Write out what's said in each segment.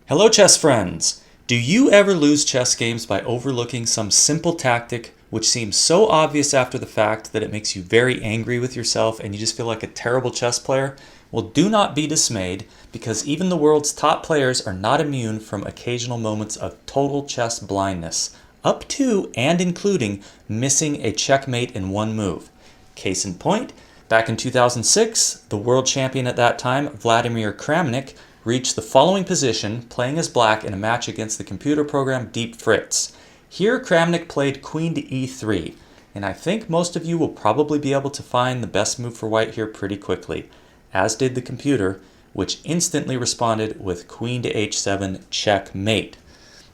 Hello chess friends! Do you ever lose chess games by overlooking some simple tactic which seems so obvious after the fact that it makes you very angry with yourself and you just feel like a terrible chess player? Well, do not be dismayed, because even the world's top players are not immune from occasional moments of total chess blindness, up to and including missing a checkmate in one move. Case in point, back in 2006, the world champion at that time, Vladimir Kramnik, reached the following position playing as black in a match against the computer program Deep Fritz. Here Kramnik played queen to e3, and I think most of you will probably be able to find the best move for white here pretty quickly, as did the computer, which instantly responded with queen to h7 checkmate.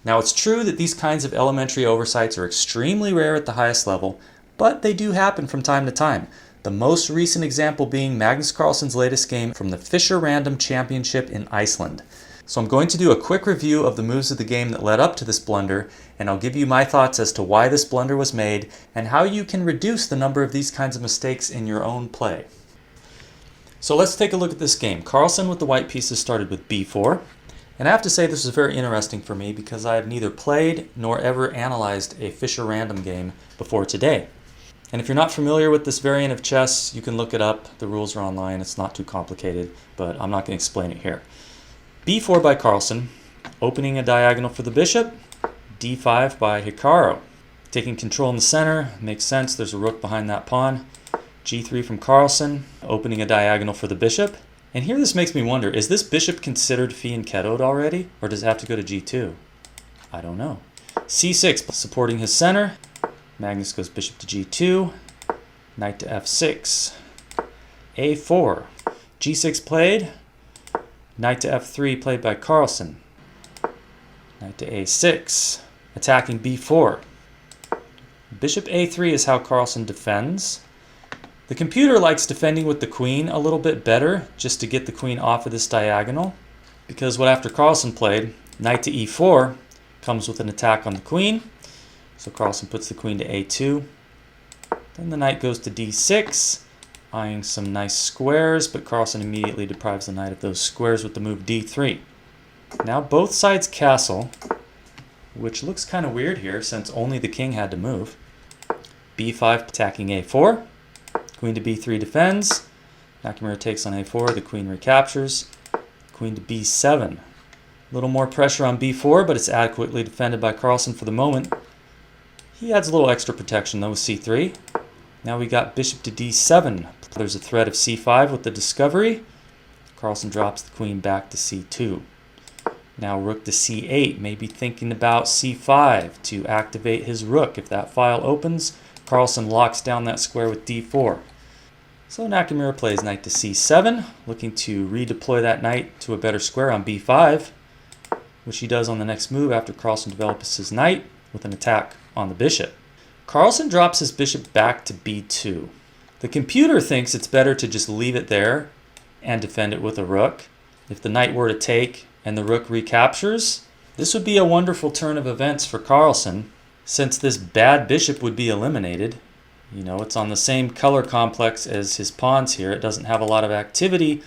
Now it's true that these kinds of elementary oversights are extremely rare at the highest level, but they do happen from time to time. The most recent example being Magnus Carlsen's latest game from the Fischer Random Championship in Iceland. So I'm going to do a quick review of the moves of the game that led up to this blunder, and I'll give you my thoughts as to why this blunder was made and how you can reduce the number of these kinds of mistakes in your own play. So let's take a look at this game. Carlsen with the white pieces started with b4, and I have to say this was very interesting for me because I have neither played nor ever analyzed a Fischer Random game before today. And if you're not familiar with this variant of chess, you can look it up. The rules are online. It's not too complicated, but I'm not going to explain it here. b4 by Carlsen, opening a diagonal for the bishop. d5 by Hikaru, taking control in the center. Makes sense. There's a rook behind that pawn. g3 from Carlsen, opening a diagonal for the bishop. And here this makes me wonder, is this bishop considered fianchettoed already, or does it have to go to g2? I don't know. c6, supporting his center. Magnus goes bishop to g2, knight to f6, a4, g6 played, knight to f3 played by Carlsen, knight to a6, attacking b4. Bishop a3 is how Carlsen defends. The computer likes defending with the queen a little bit better, just to get the queen off of this diagonal, because what after Carlsen played, knight to e4, comes with an attack on the queen. So Carlsen puts the queen to a2. Then the knight goes to d6, eyeing some nice squares, but Carlsen immediately deprives the knight of those squares with the move d3. Now both sides castle, which looks kind of weird here since only the king had to move. b5 attacking a4. Queen to b3 defends. Nakamura takes on a4, the queen recaptures. Queen to b7. A little more pressure on b4, but it's adequately defended by Carlsen for the moment. He adds a little extra protection though with c3. Now we got bishop to d7. There's a threat of c5 with the discovery. Carlsen drops the queen back to c2. Now rook to c8, maybe thinking about c5 to activate his rook. If that file opens, Carlsen locks down that square with d4. So Nakamura plays knight to c7, looking to redeploy that knight to a better square on b5, which he does on the next move after Carlsen develops his knight with an attack on the bishop. Carlsen drops his bishop back to b2. The computer thinks it's better to just leave it there and defend it with a rook. If the knight were to take and the rook recaptures, this would be a wonderful turn of events for Carlsen, since this bad bishop would be eliminated. You know, it's on the same color complex as his pawns here. It doesn't have a lot of activity,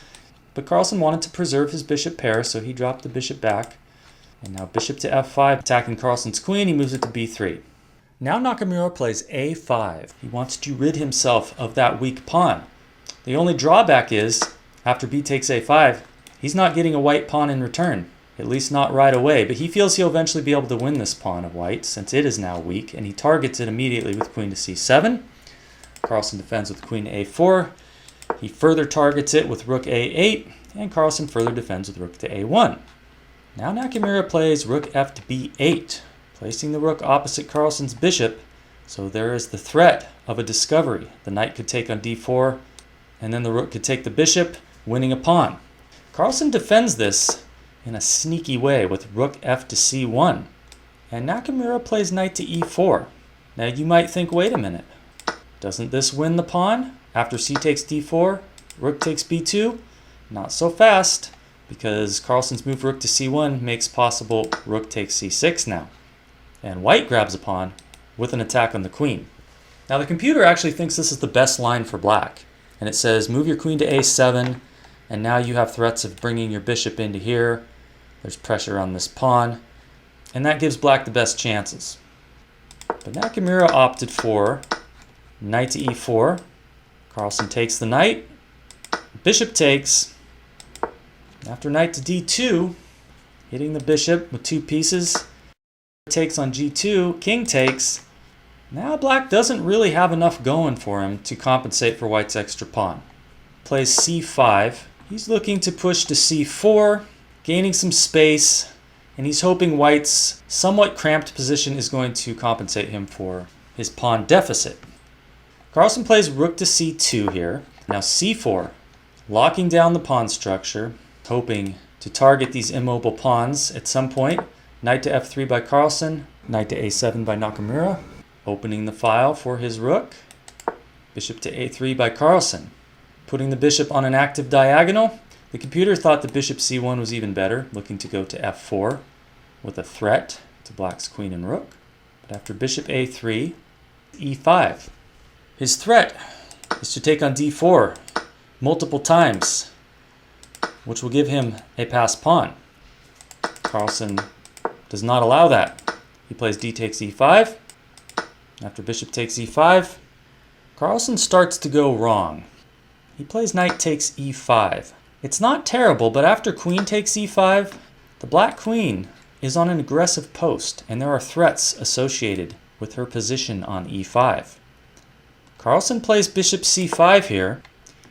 but Carlsen wanted to preserve his bishop pair, so he dropped the bishop back. And now bishop to f5, attacking Carlsen's queen. He moves it to b3. Now Nakamura plays a5. He wants to rid himself of that weak pawn. The only drawback is, after b takes a5, he's not getting a white pawn in return, at least not right away, but he feels he'll eventually be able to win this pawn of white since it is now weak, and he targets it immediately with queen to c7. Carlsen defends with queen to a4. He further targets it with rook a8, and Carlsen further defends with rook to a1. Now Nakamura plays rook f to b8, placing the rook opposite Carlsen's bishop, so there is the threat of a discovery. The knight could take on d4, and then the rook could take the bishop, winning a pawn. Carlsen defends this in a sneaky way with rook f to c1, and Nakamura plays knight to e4. Now you might think, wait a minute, doesn't this win the pawn? After c takes d4, rook takes b2? Not so fast, because Carlsen's move rook to c1 makes possible rook takes c6 now. And white grabs a pawn with an attack on the queen. Now the computer actually thinks this is the best line for black. And it says move your queen to a7, and now you have threats of bringing your bishop into here. There's pressure on this pawn, and that gives black the best chances. But Nakamura opted for knight to e4. Carlsen takes the knight. Bishop takes. After knight to d2, hitting the bishop with 2 pieces. Takes on g2, king takes. Now black doesn't really have enough going for him to compensate for white's extra pawn. Plays c5. He's looking to push to c4, gaining some space, and he's hoping white's somewhat cramped position is going to compensate him for his pawn deficit. Carlsen plays rook to c2 here. Now c4, locking down the pawn structure, hoping to target these immobile pawns at some point. Knight to f3 by Carlsen, knight to a7 by Nakamura, opening the file for his rook. Bishop to a3 by Carlsen, putting the bishop on an active diagonal. The computer thought that bishop c1 was even better, looking to go to f4 with a threat to black's queen and rook. But after bishop a3, e5. His threat is to take on d4 multiple times, which will give him a passed pawn. Carlsen does not allow that. He plays d takes e5. After bishop takes e5, Carlsen starts to go wrong. He plays knight takes e5. It's not terrible, but after queen takes e5, the black queen is on an aggressive post, and there are threats associated with her position on e5. Carlsen plays bishop c5 here.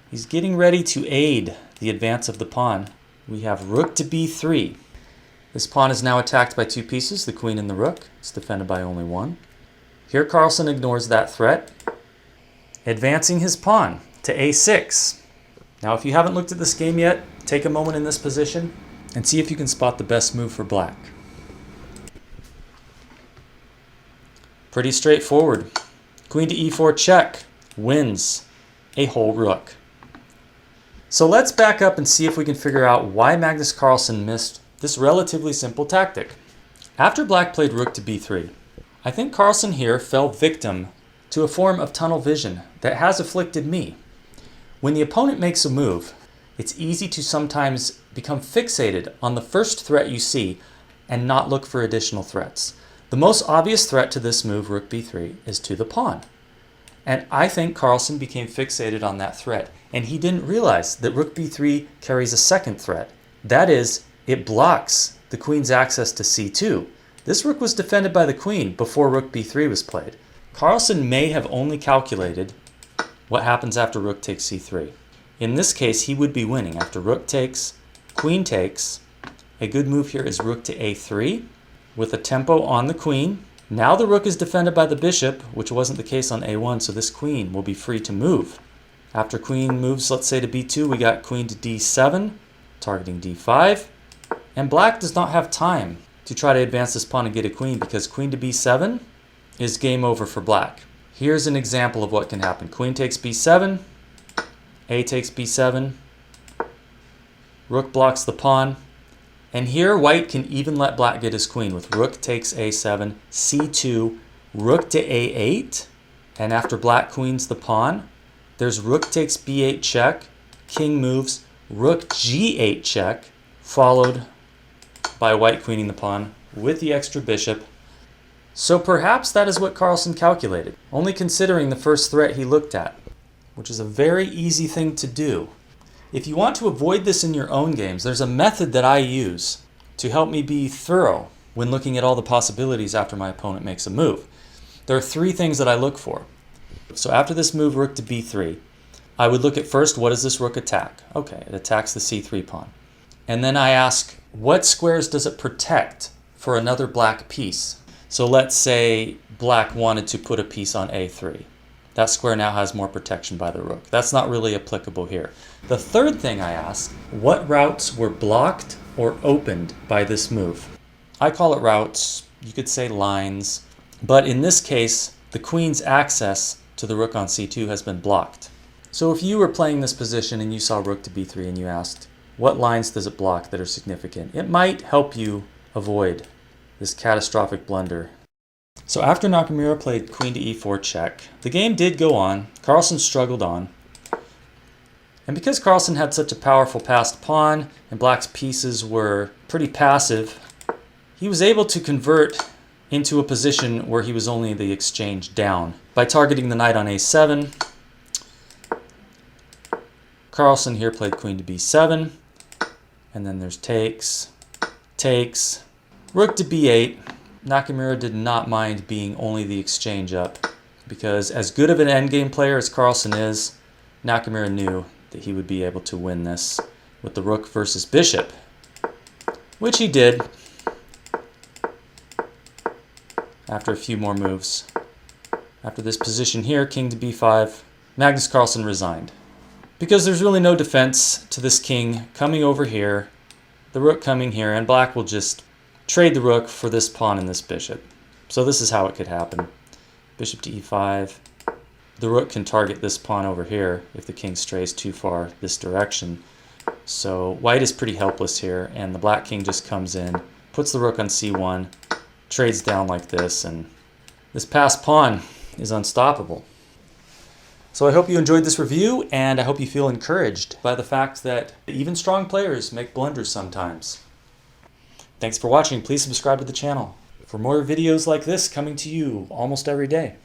He's getting ready to aid the advance of the pawn. We have rook to b3. This pawn is now attacked by 2 pieces, the queen and the rook. It's defended by only 1. Here Carlsen ignores that threat, advancing his pawn to a6. Now if you haven't looked at this game yet, take a moment in this position and see if you can spot the best move for black. Pretty straightforward. Queen to e4 check wins a whole rook. So let's back up and see if we can figure out why Magnus Carlsen missed this relatively simple tactic. After black played rook to b3, I think Carlsen here fell victim to a form of tunnel vision that has afflicted me. When the opponent makes a move, it's easy to sometimes become fixated on the first threat you see and not look for additional threats. The most obvious threat to this move, rook b3, is to the pawn. And I think Carlsen became fixated on that threat, and he didn't realize that rook b3 carries a second threat. That is, it blocks the queen's access to c2. This rook was defended by the queen before rook b3 was played. Carlsen may have only calculated what happens after rook takes c3. In this case, he would be winning. After rook takes, queen takes. A good move here is rook to a3 with a tempo on the queen. Now the rook is defended by the bishop, which wasn't the case on a1, so this queen will be free to move. After queen moves, let's say to b2, we got queen to d7, targeting d5. And black does not have time to try to advance this pawn and get a queen because queen to b7 is game over for black. Here's an example of what can happen. Queen takes b7, a takes b7, rook blocks the pawn, and here white can even let black get his queen with rook takes a7, c2, rook to a8, and after black queens the pawn, there's rook takes b8 check, king moves, rook g8 check, followed by white queening the pawn with the extra bishop. So perhaps that is what Carlsen calculated, only considering the first threat he looked at, which is a very easy thing to do. If you want to avoid this in your own games, there's a method that I use to help me be thorough when looking at all the possibilities after my opponent makes a move. There are 3 things that I look for. So after this move, rook to b3, I would look at first, what does this rook attack? Okay, it attacks the c3 pawn. And then I ask, what squares does it protect for another black piece? So let's say black wanted to put a piece on a3. That square now has more protection by the rook. That's not really applicable here. The third thing I ask, what routes were blocked or opened by this move? I call it routes, you could say lines, but in this case, the queen's access to the rook on c2 has been blocked. So if you were playing this position and you saw rook to b3 and you asked, what lines does it block that are significant? It might help you avoid this catastrophic blunder. So after Nakamura played queen to e4 check, the game did go on. Carlsen struggled on. And because Carlsen had such a powerful passed pawn and black's pieces were pretty passive, he was able to convert into a position where he was only the exchange down. By targeting the knight on a7, Carlsen here played queen to b7, and then there's takes, takes, rook to b8. Nakamura did not mind being only the exchange up, because as good of an endgame player as Carlsen is, Nakamura knew that he would be able to win this with the rook versus bishop, which he did after a few more moves. After this position here, king to b5, Magnus Carlsen resigned. Because there's really no defense to this king coming over here, the rook coming here, and black will just trade the rook for this pawn and this bishop. So this is how it could happen. Bishop to e5. The rook can target this pawn over here if the king strays too far this direction. So white is pretty helpless here, and the black king just comes in, puts the rook on c1, trades down like this, and this passed pawn is unstoppable. So I hope you enjoyed this review, and I hope you feel encouraged by the fact that even strong players make blunders sometimes. Thanks for watching. Please subscribe to the channel for more videos like this coming to you almost every day.